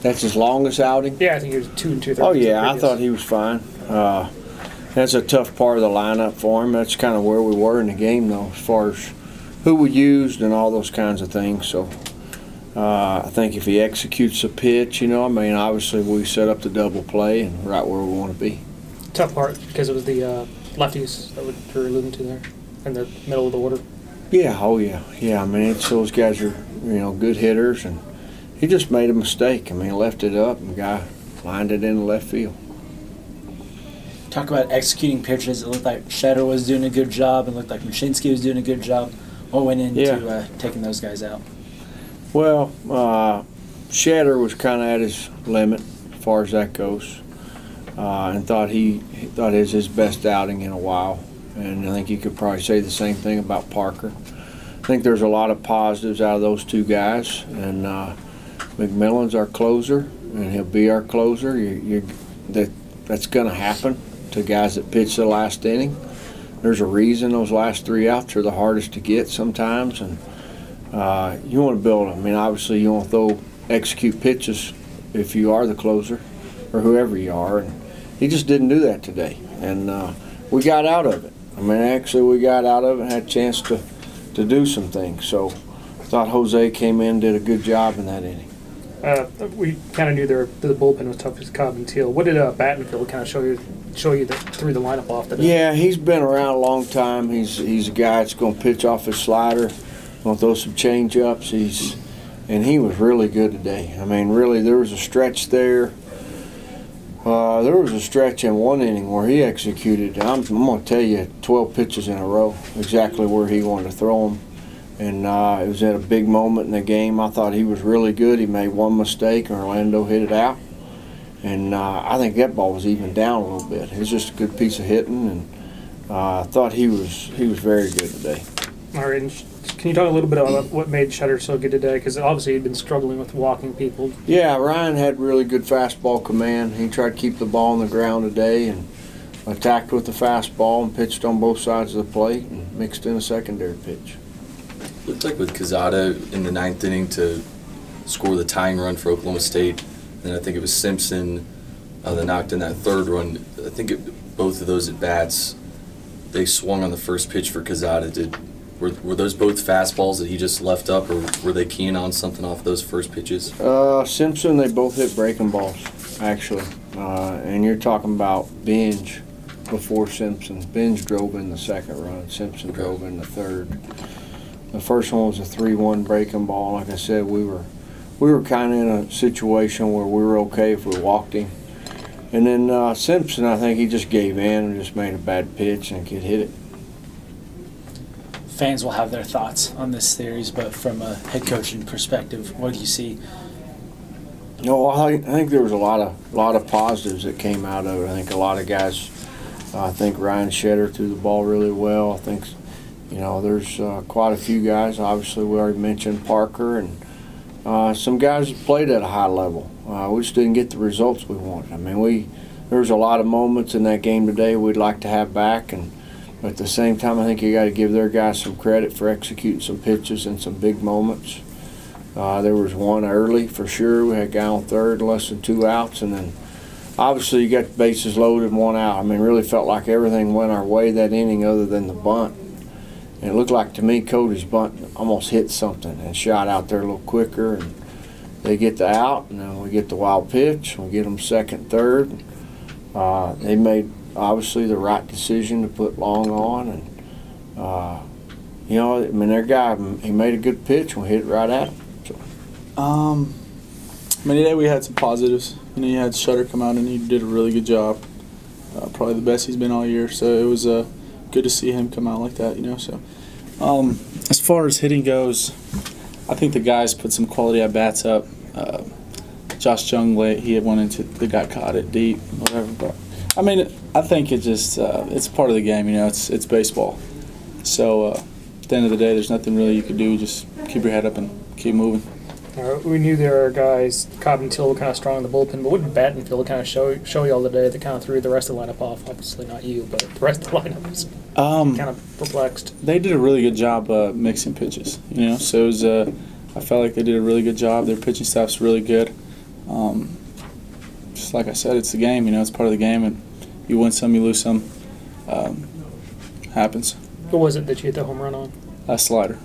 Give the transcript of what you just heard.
That's his longest outing? Yeah, I think he was 2 2/3. Oh, yeah, I thought he was fine. That's a tough part of the lineup for him. That's kind of where we were in the game, though, as far as who we used and all those kinds of things. So I think if he executes the pitch, you know, I mean, obviously we set up the double play and right where we want to be. Tough part because it was the lefties that you were alluding to there in the middle of the order. Yeah, oh yeah. Yeah, I mean, those guys are, you know, good hitters, and he just made a mistake. I mean, he left it up and the guy lined it in the left field. Talk about executing pitches. It looked like Shetter was doing a good job. It looked like Mashinsky was doing a good job. What went into taking those guys out? Well, Shetter was kind of at his limit as far as that goes, and thought it was his best outing in a while. And I think you could probably say the same thing about Parker. I think there's a lot of positives out of those two guys, and McMillan's our closer, and he'll be our closer. That's going to happen to guys that pitch the last inning. There's a reason those last 3 outs are the hardest to get sometimes, and you want to build them. I mean, obviously you want to execute pitches if you are the closer or whoever you are, and he just didn't do that today, and we got out of it. I mean, actually we got out of it and had a chance to do some things. So I thought Jose came in and did a good job in that inning. We kind of knew the bullpen was tough as Cobb and Teal. What did Battenfield kind of show you threw the lineup off today? Yeah, he's been around a long time. He's a guy that's going to pitch off his slider, going to throw some change-ups. And he was really good today. I mean, really, there was a stretch there. There was a stretch in one inning where he executed, I'm going to tell you, 12 pitches in a row, exactly where he wanted to throw them. And it was at a big moment in the game. I thought he was really good. He made one mistake, and Orlando hit it out. And I think that ball was even down a little bit. It was just a good piece of hitting, and I thought he was very good today. All right. And can you talk a little bit about what made Shetter so good today? Because obviously he'd been struggling with walking people. Yeah, Ryan had really good fastball command. He tried to keep the ball on the ground today and attacked with the fastball and pitched on both sides of the plate and mixed in a secondary pitch. Looked like with Quezada in the 9th inning to score the tying run for Oklahoma State, and I think it was Simpson that knocked in that 3rd run. I think both of those at bats, they swung on the first pitch for Quezada. Were those both fastballs that he just left up, or were they keying on something off those first pitches? Simpson, they both hit breaking balls, actually. And you're talking about Binge before Simpson. Binge drove in the 2nd run. Simpson drove in the 3rd. The first one was a 3-1 breaking ball. Like I said, we were kind of in a situation where we were okay if we walked him. And then Simpson, I think he just gave in and just made a bad pitch and could hit it. Fans will have their thoughts on this series, but from a head coaching perspective, what do you see? No, I think there was a lot of positives that came out of it. I think a lot of guys. I think Ryan Shetter threw the ball really well. I think, you know, there's quite a few guys. Obviously, we already mentioned Parker and some guys that played at a high level. We just didn't get the results we wanted. I mean, there was a lot of moments in that game today we'd like to have back, but at the same time, I think you got to give their guys some credit for executing some pitches in some big moments. There was one early for sure. We had a guy on 3rd, less than 2 outs, and then obviously you got the bases loaded and 1 out. I mean, really felt like everything went our way that inning other than the bunt. And it looked like to me Cody's bunt almost hit something and shot out there a little quicker. And they get the out, and then we get the wild pitch. We get them 2nd, 3rd. They made obviously the right decision to put Long on, and you know, I mean, their guy, he made a good pitch and we hit it right at him. So. I mean, today we had some positives. You know, you had Shetter come out and he did a really good job. Probably the best he's been all year. So it was good to see him come out like that. You know, so as far as hitting goes, I think the guys put some quality at bats up. Josh Jung late, he had went into the got caught it deep, whatever. But I mean, I think it just it's part of the game. You know, it's baseball. So at the end of the day, there's nothing really you can do. Just keep your head up and keep moving. We knew there are guys, Cobb and Till were kind of strong in the bullpen, but what did Battenfield kind of show you all today that kind of threw the rest of the lineup off? Obviously not you, but the rest of the lineup was kind of perplexed. They did a really good job mixing pitches, you know. So it was, I felt like they did a really good job. Their pitching staff's really good. Just like I said, it's the game. It's part of the game, and you win some, you lose some. Happens. What was it that you hit the home run on? A slider.